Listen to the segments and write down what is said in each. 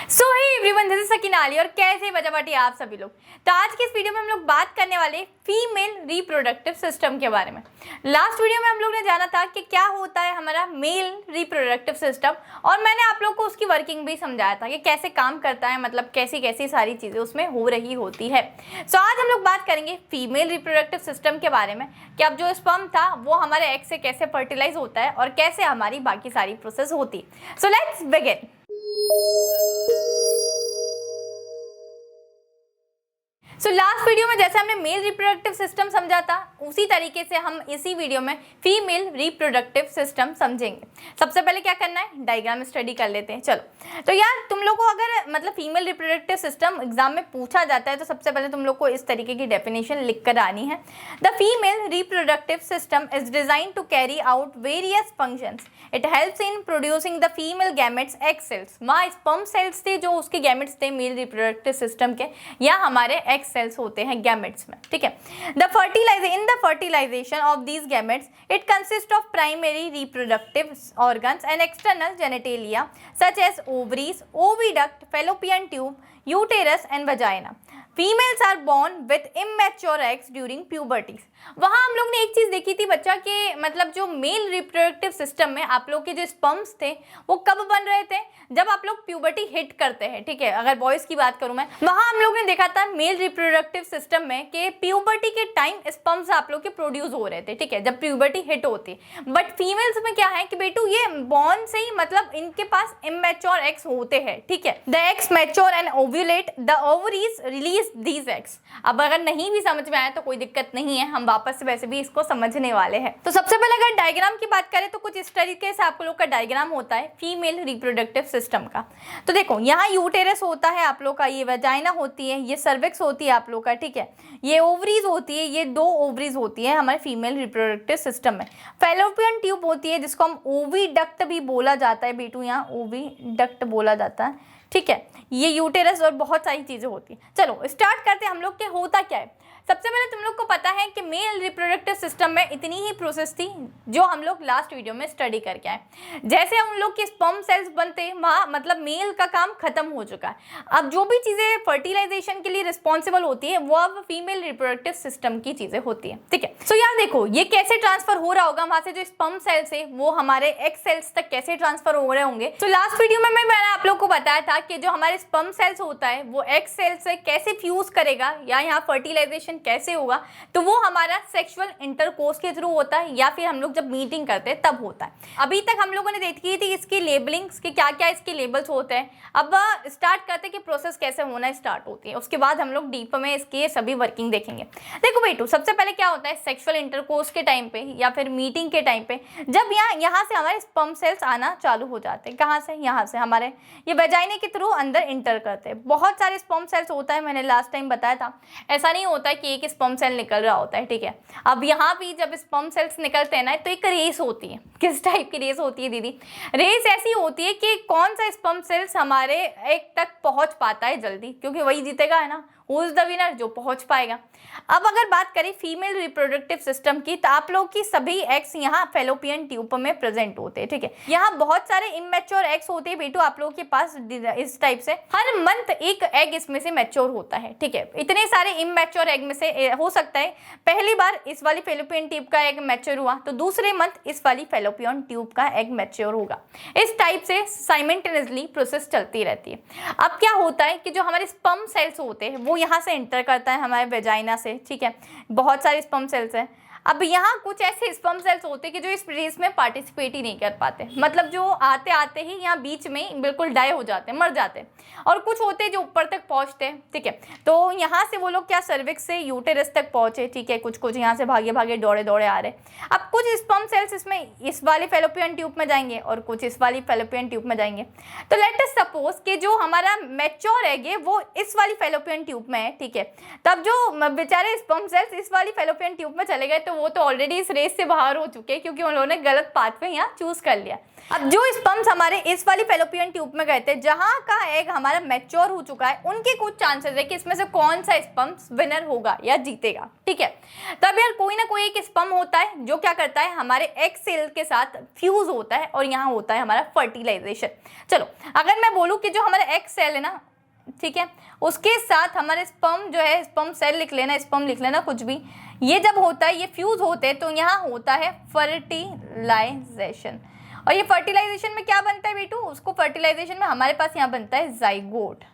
So hey everyone, this is सकीनाली और कैसे बचाबाटी आप सभी लोग। तो आज की इस वीडियो में हम लोग बात करने वाले फीमेल रिप्रोडक्टिव सिस्टम के बारे में। लास्ट वीडियो में हम लोग ने जाना था कि क्या होता है हमारा मेल रिप्रोडक्टिव सिस्टम, और मैंने आप लोग को उसकी वर्किंग भी समझाया था कि कैसे काम करता है, मतलब कैसी कैसी सारी चीज़ें उसमें हो रही होती है। सो आज हम लोग बात करेंगे फीमेल रिप्रोडक्टिव सिस्टम के बारे में कि अब जो स्पर्म था वो हमारे एग से कैसे फर्टिलाइज होता है और कैसे हमारी बाकी सारी प्रोसेस होती है। So let's begin. So last video में जैसे हमने मेल रिप्रोडक्टिव सिस्टम समझा था, उसी तरीके से हम इसी वीडियो में फीमेल रिप्रोडक्टिव सिस्टम समझेंगे। सबसे पहले क्या करना है, डायग्राम स्टडी कर लेते हैं। चलो, तो यार तुम लोग को अगर मतलब फीमेल रिप्रोडक्टिव सिस्टम एग्जाम में पूछा जाता है तो सबसे पहले तुम लोग को इस तरीके की डेफिनेशन लिख कर आनी है। The female reproductive system is design to carry out various functions. It helps in producing the female gametes egg cells. वहाँ स्पर्म सेल्स थे जो उसके गैमेट्स थे मेल रिप्रोडक्टिव सिस्टम के, या हमारे एग सेल्स होते हैं गैमेट्स में, ठीक है। The fertilisation of these gametes it consist of primary reproductive organs and external genitalia such as ovaries, oviduct, Fallopian tube, uterus and vagina. Females are born with immature eggs during puberty. वहाँ हम लोग ने एक चीज़ देखी थी बच्चा कि मतलब जो मेल रिप्रोडक्टिव सिस्टम में आप लोग के जो स्पर्म्स थे वो कब बन रहे थे, जब आप लोग प्यूबर्टी हिट करते हैं, ठीक है। अगर बॉयज़ की बात करूँ मैं, वहाँ हम लोग ने देखा था मेल रिप्रोडक्टिव सिस्टम में कि प्यूबर्टी के टाइम स्पर्म्स आप लोग के प्रोड्यूस हो रहे थे, ठीक है, जब प्यूबर्टी हिट होती। बट फीमेल्स में क्या है कि बेटू ये बॉर्न से ही मतलब इनके पास इमेच्योर एग्स होते हैं, ठीक है। The eggs mature and ovulate, the ovaries release these eggs. अब अगर नहीं भी समझ में आया तो कोई दिक्कत नहीं है, हम वापस से वैसे भी इसको समझने वाले हैं। तो सबसे पहले अगर डायग्राम की बात करें तो कुछ इस तरीके से आप लोग का डायग्राम होता है फीमेल रिप्रोडक्टिव सिस्टम का। तो देखो, यहाँ यूटेरस होता है आप लोग का, ये वेजाइना होती है, ये सर्विक्स होती है आप लोग का, ठीक है, ये ओवरीज होती है, ये दो ओवरीज होती है हमारे फीमेल रिप्रोडक्टिव सिस्टम में। फैलोपियन ट्यूब होती है जिसको हम ओविडक्ट भी बोला जाता है बेटू, यहाँ ओविडक्ट बोला जाता है, ठीक है। ये यूटेरस और बहुत सारी चीज़ें होती हैं। चलो स्टार्ट करते हैं हम लोग के होता क्या है। सबसे पहले तुम लोग को पता है कि मेल रिप्रोडक्टिव सिस्टम में इतनी ही प्रोसेस थी जो हम लोग लास्ट वीडियो में स्टडी करके आए। जैसे उन लोग के स्पर्म सेल्स बनते, वहाँ मतलब मेल का काम खत्म हो चुका है। अब जो भी चीज़ें फर्टिलाइजेशन के लिए रिस्पॉन्सिबल होती है वो अब फीमेल रिप्रोडक्टिव सिस्टम की चीज़ें होती हैं, ठीक है। सो यार देखो, ये कैसे ट्रांसफर हो रहा होगा, वहाँ से जो स्पर्म सेल्स है वो हमारे एग सेल्स तक कैसे ट्रांसफर हो रहे होंगे। तो लास्ट वीडियो में मैंने आप लोग को बताया था कि जो हमारे स्पर्म सेल्स होता है वो एग सेल्स से कैसे फ्यूज करेगा, या यहाँ फर्टिलाइजेशन कैसे होगा, तो वो हमारा सेक्सुअल इंटरकोर्स के थ्रू होता है, या फिर हम लोग जब मीटिंग करते हैं तब होता है। अभी तक हम लोगों ने देखी थी इसकी लेबलिंग्स के क्या क्या इसके लेबल्स होते हैं। अब स्टार्ट करते हैं कि प्रोसेस कैसे होना स्टार्ट होती है, उसके बाद हम लोग डीप में इसके सभी वर्किंग देखेंगे। देखो बेटू, सबसे पहले क्या होता है सेक्सुअल इंटरकोर्स के टाइम पे या फिर मीटिंग के टाइम पे, जब यहाँ से हमारे स्पर्म सेल्स आना चालू हो जाते हैं। कहाँ से? यहाँ से हमारे ये वेजाइना के थ्रू अंदर इंटर करते हैं। बहुत सारे स्पर्म सेल्स होता है, मैंने लास्ट टाइम बताया था। ऐसा नहीं होता है कि एक स्पर्म सेल निकल रहा होता है, ठीक है। अब यहाँ भी जब स्पर्म सेल्स निकलते हैं ना, तो एक रेस होती है। किस टाइप की रेस होती है दीदी? रेस ऐसी होती है कि कौन सा स्पर्म सेल्स हमारे एग तक पहुँच पाता है जल्दी, क्योंकि वही जीतेगा, है ना, हु इज द विनर, जो पहुंच पाएगा। अब अगर बात करें फीमेल रिप्रोडक्टिव सिस्टम की, तो आप लोग की सभी एग्स यहाँ फैलोपियन ट्यूब में प्रेजेंट होते हैं, ठीक है। यहाँ बहुत सारे इमेच्योर एग्स होते हैं बेटू आप लोगों के पास, इस टाइप से हर मंथ एक एग इसमें से मैच्योर होता है, ठीक है। इतने सारे इमेच्योर एग में से हो सकता है पहली बार इस वाली फैलोपियन ट्यूब का एग मैच्योर हुआ तो दूसरे मंथ इस वाली फैलोपियन ट्यूब का एग मैच्योर होगा। इस टाइप से साइमल्टेनियसली प्रोसेस चलती रहती है। अब क्या होता है कि जो हमारे स्पर्म सेल्स होते हैं वो यहाँ से इंटर करता है हमारे वेजाइना से, ठीक है। बहुत सारे स्पर्म सेल्स हैं। अब यहाँ कुछ ऐसे स्पर्म सेल्स होते हैं कि जो इस रेस में पार्टिसिपेट ही नहीं कर पाते, मतलब जो आते आते ही यहाँ बीच में बिल्कुल डाई हो जाते हैं, मर जाते हैं। और कुछ होते हैं जो ऊपर तक पहुँचते हैं, ठीक है। तो यहाँ से वो लोग क्या सर्विक्स से यूटेरस तक पहुँचे, ठीक है। कुछ यहाँ से भागे भागे दौड़े दौड़े आ रहे। अब कुछ स्पर्म सेल्स इसमें इस वाली फैलोपियन ट्यूब में जाएंगे और कुछ इस वाली फैलोपियन ट्यूब में जाएंगे। तो लेट अस सपोज कि जो हमारा मैच्योर एग है वो इस वाली फैलोपियन ट्यूब में है, ठीक है। तब जो बेचारे स्पर्म सेल्स इस वाली फैलोपियन ट्यूब में चले गए तो वो तो ऑलरेडी इस रेस से बाहर हो चुके हैं, क्योंकि उन्होंने गलत पाथवे यहाँ चूज कर लिया। अब जो स्पर्म्स हमारे इस वाली फेलोपियन ट्यूब में गए थे, जहां का एग हमारा मैच्योर हो चुका है, उनके कुछ चांसेस है कि इसमें से कौन सा स्पर्म्स विनर होगा या जीतेगा। ठीक है, तब यार कोई ना कोई एक स्पर्म होता है जो क्या करता है, हमारे एग सेल के साथ फ्यूज होता है और यहाँ होता है हमारा फर्टिलाइजेशन। चलो अगर मैं बोलूँ कि जो हमारा एग सेल है ना, ठीक है, उसके साथ हमारे स्पर्म जो है, स्पर्म सेल लिख लेना, स्पर्म लिख लेना, कुछ भी, ये जब होता है, ये फ्यूज होते हैं, तो यहाँ होता है फर्टिलाइजेशन। और ये फर्टिलाइजेशन में क्या बनता है बेटू, उसको फर्टिलाइजेशन में हमारे पास यहाँ बनता है जाइगोट।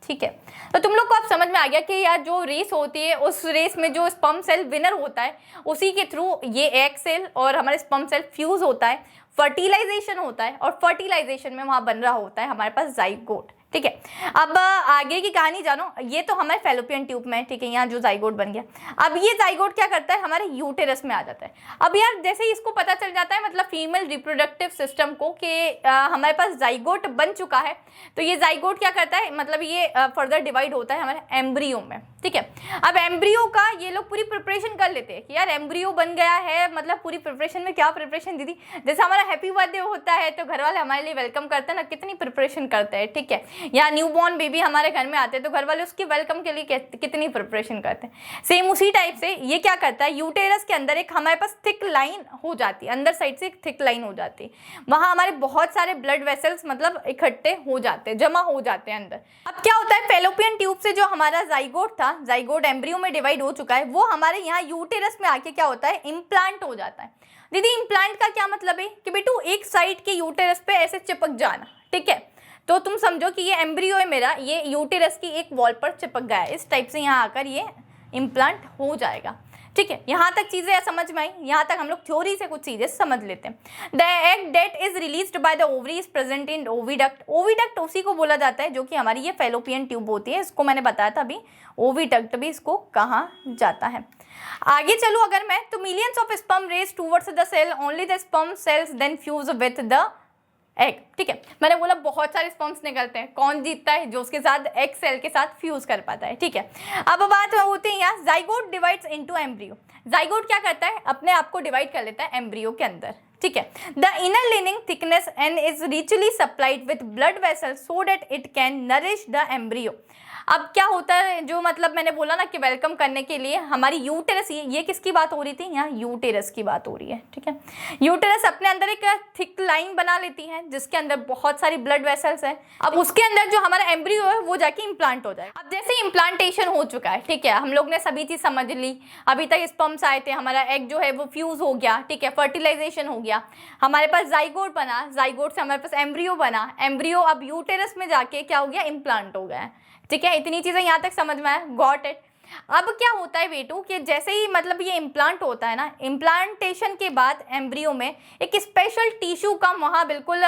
ठीक है, तो तुम लोग को अब समझ में आ गया कि यार जो रेस होती है, उस रेस में जो स्पर्म सेल विनर होता है, उसी के थ्रू ये एग सेल और हमारे स्पर्म सेल फ्यूज होता है, फर्टिलाइजेशन होता है, और फर्टिलाइजेशन में वहाँ बन रहा होता है हमारे पास जाइगोट। ठीक है, अब आगे की कहानी जानो। ये तो हमारे फेलोपियन ट्यूब में है, ठीक है, यहाँ जो जाइगोट बन गया। अब ये जाइगोट क्या करता है, हमारे यूटेरस में आ जाता है। अब यार जैसे ही इसको पता चल जाता है, मतलब फीमेल रिप्रोडक्टिव सिस्टम को, कि हमारे पास जाइगोट बन चुका है, तो ये जाइगोट क्या करता है, मतलब ये फर्दर डिवाइड होता है हमारे एम्ब्रियो में। ठीक है, अब एम्ब्रियो का ये लोग पूरी प्रिपरेशन कर लेते हैं कि यार एम्ब्रियो बन गया है, मतलब पूरी प्रिपरेशन में क्या प्रिपरेशन दीदी, जैसे हमारा हैप्पी बर्थडे होता है तो घर वाले हमारे लिए वेलकम करते हैं ना, कितनी प्रिपरेशन करते हैं। ठीक है, या न्यूबॉर्न बेबी हमारे घर में आते हैं तो घर वाले उसकी वेलकम के लिए कितनी प्रिपरेशन करते हैं। सेम उसी टाइप से ये क्या करता है, यूटेरस के अंदर एक हमारे पास थिक लाइन हो जाती है, अंदर साइड से एक थिक लाइन हो जाती है, वहाँ हमारे बहुत सारे ब्लड वेसल्स मतलब इकट्ठे हो जाते हैं, जमा हो जाते हैं अंदर। अब क्या होता है, फेलोपियन ट्यूब से जो हमारा जाइगोट था, जाइगोट एम्ब्रियो में डिवाइड हो चुका है, वो हमारे यहाँ यूटेरस में आके क्या होता है, इम्प्लांट हो जाता है। दीदी इम्प्लांट का क्या मतलब है कि बेटू एक साइड के यूटेरस पे ऐसे चिपक जाना। ठीक है, तो तुम समझो कि ये एम्ब्रियो है मेरा, ये यूटेरस की एक वॉल पर चिपक गया है, इस टाइप से यहाँ आकर ये इम्प्लांट हो जाएगा। ठीक है, यहाँ तक चीज़ें समझ में आई, यहाँ तक हम लोग थ्योरी से कुछ चीज़ें समझ लेते हैं। The egg that is released by the ovary is present in oviduct. Oviduct उसी को बोला जाता है जो कि हमारी ये फेलोपियन ट्यूब होती है, इसको मैंने बताया था अभी, ओविडक्ट भी इसको कहा जाता है। आगे चलो अगर मैं, तो millions of sperm race towards the cell, only the sperm cells then fuse with the egg. ठीक है, मैंने बोला बहुत सारे स्पर्म्स निकलते हैं, कौन जीतता है, जो उसके साथ एग सेल के साथ फ्यूज कर पाता है। ठीक है, अब बात होती है यहाँ zygote divides into embryo. Zygote क्या करता है, अपने आप को डिवाइड कर लेता है एम्ब्रियो के अंदर। ठीक है, the inner leaning thickness and is richly supplied with blood vessel so that it can nourish the embryo. अब क्या होता है, जो मतलब मैंने बोला ना कि वेलकम करने के लिए हमारी यूटेरस, ये किसकी बात हो रही थी, यहाँ यूटेरस की बात हो रही है। ठीक है, यूटेरस अपने अंदर एक थिक लाइन बना लेती है जिसके अंदर बहुत सारी ब्लड वेसल्स है। अब उसके अंदर जो हमारा एम्ब्रियो है वो जाके इम्प्लांट हो जाए। अब जैसे इम्प्लांटेशन हो चुका है, ठीक है, हम लोग ने सभी चीज समझ ली, अभी तक स्पर्म्स आए थे, हमारा एग जो है वो फ्यूज हो गया। ठीक है, फर्टिलाइजेशन हो गया, हमारे पास जाइगोट बना, जाइगोट से हमारे पास एम्ब्रियो बना, एम्ब्रियो अब यूटेरस में जाके क्या हो गया, इम्प्लांट हो गया है। ठीक है, इतनी चीज़ें यहाँ तक समझ में आया, गॉट इट। अब क्या होता है बेटू कि जैसे ही मतलब ये इम्प्लांट होता है ना, इम्प्लांटेशन के बाद एम्ब्रियो में एक स्पेशल टिश्यू का वहाँ बिल्कुल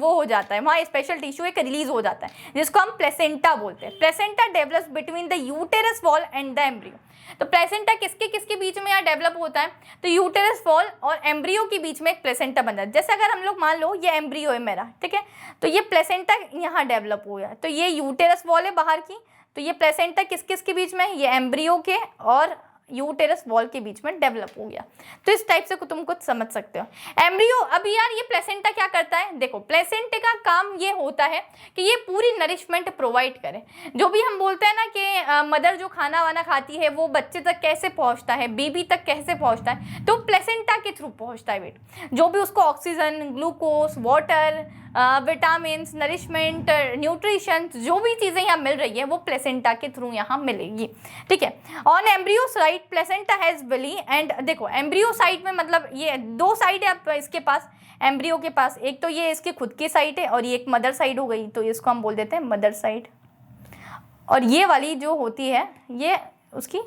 वो हो जाता है, वहाँ स्पेशल टिश्यू एक रिलीज हो जाता है जिसको हम प्लेसेंटा बोलते हैं। Placenta develops between the uterus wall and the embryo. तो प्लेसेंटा किसके किसके बीच में यहाँ डेवलप होता है, तो यूटेरस वॉल और एम्ब्रियो के बीच में एक प्लेसेंटा बन जाता है। जैसे अगर हम लोग मान लो ये एम्ब्रियो है मेरा, ठीक है, तो ये प्लेसेंटा यहाँ डेवलप हो गया, तो ये यूटेरस वॉल है बाहर की, तो ये प्लेसेंटा किस किस के बीच में, ये एम्ब्रियो के और यूटेरस वॉल के बीच में डेवलप हो गया। तो इस टाइप से तुम कुछ समझ सकते हो एम्ब्रियो। अब यार ये प्लेसेंटा क्या करता है, देखो प्लेसेंटा का काम ये होता है कि ये पूरी नरिशमेंट प्रोवाइड करे। जो भी हम बोलते हैं ना कि मदर जो खाना वाना खाती है वो बच्चे तक कैसे पहुंचता है, बेबी तक कैसे पहुंचता है, तो प्लेसेंटा के थ्रू पहुंचता है बेट। जो भी उसको oxygen, glucose, water, vitamins, nourishment, nutrition, जो भी चीज़ें यहाँ मिल रही है वो प्लेसेंटा के थ्रू यहाँ मिलेगी। ठीक है, on embryo side placenta has villi and, देखो एम्ब्रियो साइड में मतलब ये दो साइड है अब इसके पास, एम्ब्रियो के पास एक तो ये इसकी खुद की साइड है और ये एक मदर साइड हो गई, तो इसको हम बोल देते हैं मदर साइड। और ये वाली जो होती है ये उसकी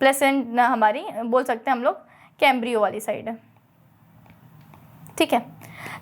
हमारी बोल सकते हैं हम लोग कि एम्ब्रियो वाली साइड है। ठीक है,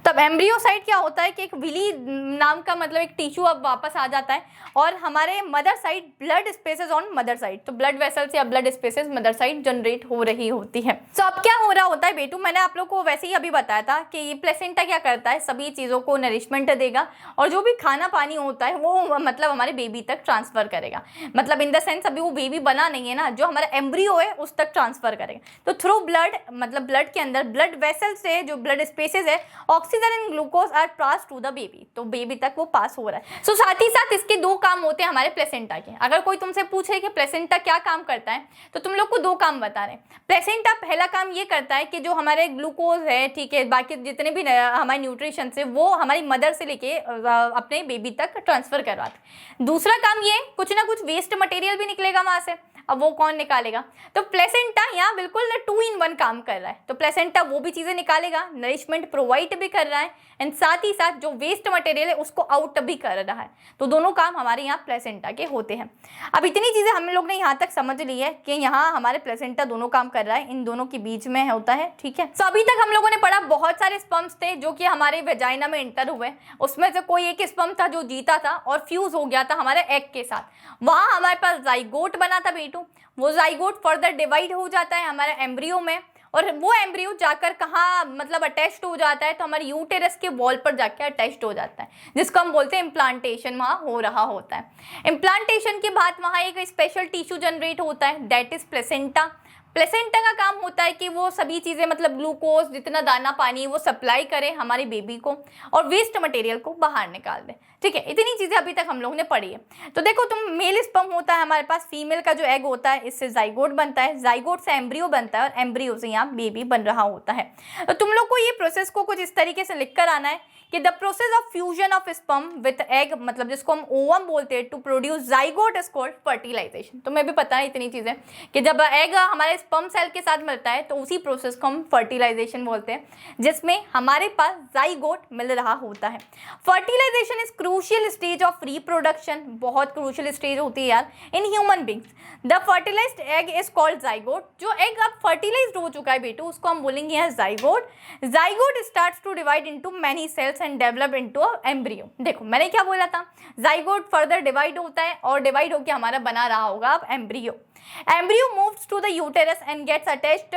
तब एम्ब्रियोसाइट क्या होता है कि एक विली नाम का मतलब एक टिश्यू अब वापस आ जाता है और हमारे mother side blood spaces on mother side, तो ब्लड वेसल्स या blood spaces mother side generate हो रही होती है। तो अब क्या हो रहा होता है बेटू, मैंने आप लोग को वैसे ही अभी बताया था कि ये प्लेसेंटा क्या करता है, सभी चीज़ों को नरिशमेंट देगा और जो भी खाना पानी होता है वो मतलब हमारे बेबी तक ट्रांसफर करेगा। मतलब इन द सेंस अभी वो बेबी बना नहीं है ना, जो हमारा एम्ब्रियो है उस तक ट्रांसफर करेगा। तो थ्रू ब्लड मतलब ब्लड के अंदर ब्लड वेसल्स से जो ब्लड स्पेसेस है oxygen and glucose are pass to the baby, तो बेबी तक वो पास हो रहा है। सो साथ ही साथ इसके दो काम होते हैं हमारे प्लेसेंटा के। अगर कोई तुमसे पूछे कि प्लेसेंटा क्या काम करता है तो तुम लोग को दो काम बता रहे हैं। प्लेसेंटा पहला काम ये करता है कि जो हमारे ग्लूकोज है, ठीक है, बाकी जितने भी हमारे न्यूट्रिशन है वो हमारी मदर से लेके अपने बेबी तक ट्रांसफर करवाता है। दूसरा काम ये कुछ ना कुछ वेस्ट मटेरियल भी निकलेगा वहां से, अब वो कौन निकालेगा, तो प्लेसेंटा यहाँ बिल्कुल 2 in 1 काम कर रहा है। तो प्लेसेंटा वो भी चीज़ें निकालेगा, नरिशमेंट प्रोवाइड भी कर रहा है एंड साथ ही साथ जो वेस्ट मटेरियल है उसको आउट भी कर रहा है। तो दोनों काम हमारे यहाँ प्लेसेंटा के होते हैं। अब इतनी चीज़ें हम लोग ने यहाँ तक समझ ली है कि यहाँ हमारे प्लेसेंटा दोनों काम कर रहा है, इन दोनों के बीच में होता है, ठीक है। तो अभी तक हम लोगों ने पढ़ा बहुत सारे स्पर्म्स थे जो कि हमारे वेजाइना में एंटर हुए, उसमें से कोई एक स्पर्म था जो जीता था और फ्यूज हो गया था हमारे एग के साथ। वहाँ हमारे पास जाइगोट बना था बेटू, वो जाइगोट फर्दर डिवाइड हो जाता है हमारे एम्ब्रियो में और वो एम्ब्रियो जाकर कहाँ मतलब अटैच्ड हो जाता है, तो हमारे यूटेरस के वॉल पर जाकर अटैच्ड हो जाता है, जिसको हम बोलते हैं इम्प्लांटेशन वहाँ हो रहा होता है। इम्प्लांटेशन के बाद वहाँ एक स्पेशल टिश्यू जनरेट होता है, दैट इज प्लेसेंटा। प्लेसेंटा का काम होता है कि वो सभी चीज़ें मतलब ग्लूकोज जितना दाना पानी वो सप्लाई करे हमारे बेबी को और वेस्ट मटेरियल को बाहर निकाल दे, ठीक है। इतनी चीज़ें अभी तक हम लोगों ने पढ़ी है। तो देखो तुम मेल स्पर्म होता है हमारे पास, फीमेल का जो एग होता है इससे जाइगोट बनता है, जाइगोट से एम्ब्रियो बनता है और एम्ब्रियो से यहाँ बेबी बन रहा होता है। तो तुम लोग को ये प्रोसेस को कुछ इस तरीके से लिख कर आना है कि the process of fusion of sperm with egg, मतलब जिसको हम ओवम बोलते हैं, to produce zygote is called fertilisation. तुम्हें भी पता है इतनी चीज़ें कि जब एग हमारे स्पर्म सेल के साथ मिलता है तो उसी प्रोसेस को हम फर्टिलाइजेशन बोलते हैं, जिसमें हमारे पास जाइगोट मिल रहा होता है। Fertilisation is crucial stage of reproduction, बहुत क्रूशियल स्टेज होती है यार in human beings. The fertilised egg is called zygote. जो एग अब फर्टिलाइज्ड हो चुका है बेटू उसको हम बोलेंगे यहाँ zygote. Zygote starts to divide into many cells and develop into embryo. देखो मैंने क्या बोला था, जाइगोट फर्दर डिवाइड होता है और डिवाइड होकर हमारा बना रहा होगा अब embryo. Embryo moves to the uterus and gets attached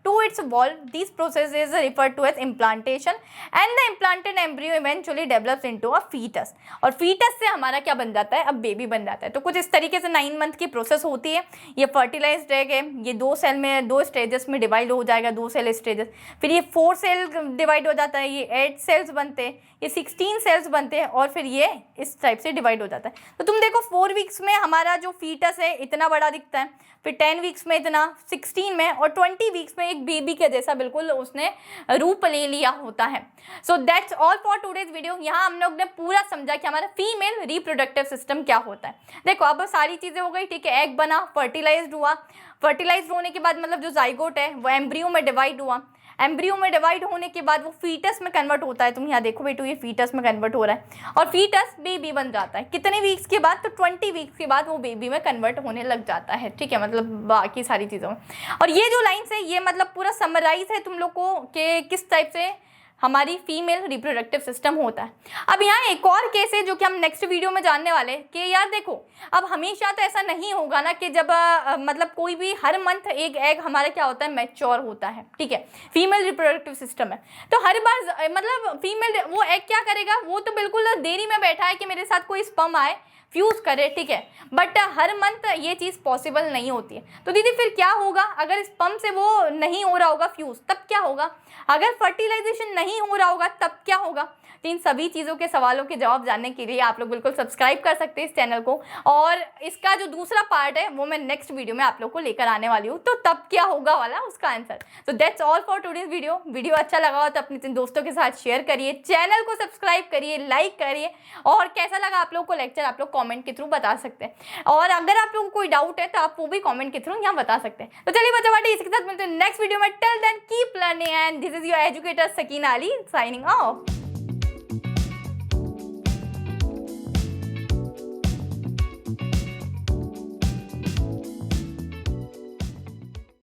to its wall. This process is referred to as implantation and the implanted embryo eventually develops into a fetus. और fetus से हमारा क्या बन जाता है, अब बेबी बन जाता है। तो कुछ इस तरीके से 9 मंथ की प्रोसेस होती है। ये फर्टिलाइज्ड एग है, ये 2 सेल में 2 स्टेजेस में डिवाइड हो जाएगा, 2 सेल स्टेजेस, फिर ये 4 सेल डिवाइड हो जाता है, ये 8 सेल्स बनते हैं, ये 16 सेल्स बनते हैं और फिर ये इस टाइप से डिवाइड हो जाता है। तो तुम देखो 4 वीक्स में हमारा जो फीटस है इतना बड़ा दिखता है, फिर 10 वीक्स में इतना, 16 में और 20 वीक्स में एक बेबी के जैसा बिल्कुल उसने रूप ले लिया होता है। So that's all for today's video. यहाँ हम लोग ने पूरा समझा कि हमारा फीमेल रिप्रोडक्टिव सिस्टम क्या होता है। देखो अब सारी चीज़ें हो गई, ठीक है। एग बना, फर्टिलाइज्ड हुआ, फर्टिलाइज्ड होने के बाद मतलब जो जाइगोट है वो एम्ब्रियो में डिवाइड हुआ, एम्ब्रियो में डिवाइड होने के बाद वो फीटस में कन्वर्ट होता है। तुम यहाँ देखो बेटू ये फीटस में कन्वर्ट हो रहा है और फीटस बेबी बन जाता है। कितने वीक्स के बाद, तो 20 वीक्स के बाद वो बेबी में कन्वर्ट होने लग जाता है, ठीक है, मतलब बाकी सारी चीज़ों में। और ये जो लाइन्स है ये मतलब पूरा समराइज है तुम लोग को कि किस टाइप से हमारी फीमेल रिप्रोडक्टिव सिस्टम होता है। अब यहाँ एक और केस है जो कि हम नेक्स्ट वीडियो में जानने वाले हैं कि यार देखो अब हमेशा तो ऐसा नहीं होगा ना कि जब मतलब कोई भी हर मंथ एक एग हमारा क्या होता है मैच्योर होता है, ठीक है, फीमेल रिप्रोडक्टिव सिस्टम है। तो हर बार मतलब फीमेल वो एग क्या करेगा, वो तो बिल्कुल देरी में बैठा है कि मेरे साथ कोई स्पर्म आए फ्यूज़ करे, ठीक है, बट हर मंथ ये चीज़ पॉसिबल नहीं होती है। तो दीदी फिर क्या होगा अगर स्पर्म से वो नहीं हो रहा होगा फ्यूज़, तब क्या होगा, अगर फर्टिलाइजेशन नहीं हो रहा होगा तब क्या होगा। तो इन सभी चीज़ों के सवालों के जवाब जानने के लिए आप लोग बिल्कुल सब्सक्राइब कर सकते हैं इस चैनल को, और इसका जो दूसरा पार्ट है वो मैं नेक्स्ट वीडियो में आप लोग को लेकर आने वाली हूँ, तो तब क्या होगा वाला उसका आंसर। तो that's all for today's video. Video अच्छा लगा हो तो अपने दोस्तों के साथ शेयर करिए, चैनल को सब्सक्राइब करिए, लाइक करिए, और कैसा लगा आप लोग को लेक्चर आप लोग कॉमेंट के थ्रू बता सकते हैं, और अगर आप लोगों को कोई डाउट है तो आप वो भी कॉमेंट के थ्रू यहाँ बता सकते हैं। तो चलिए बच्चा बाटी इसके साथ मिलते हैं नेक्स्ट वीडियो में। Till then keep learning and this is your educator Sakina Ali signing of.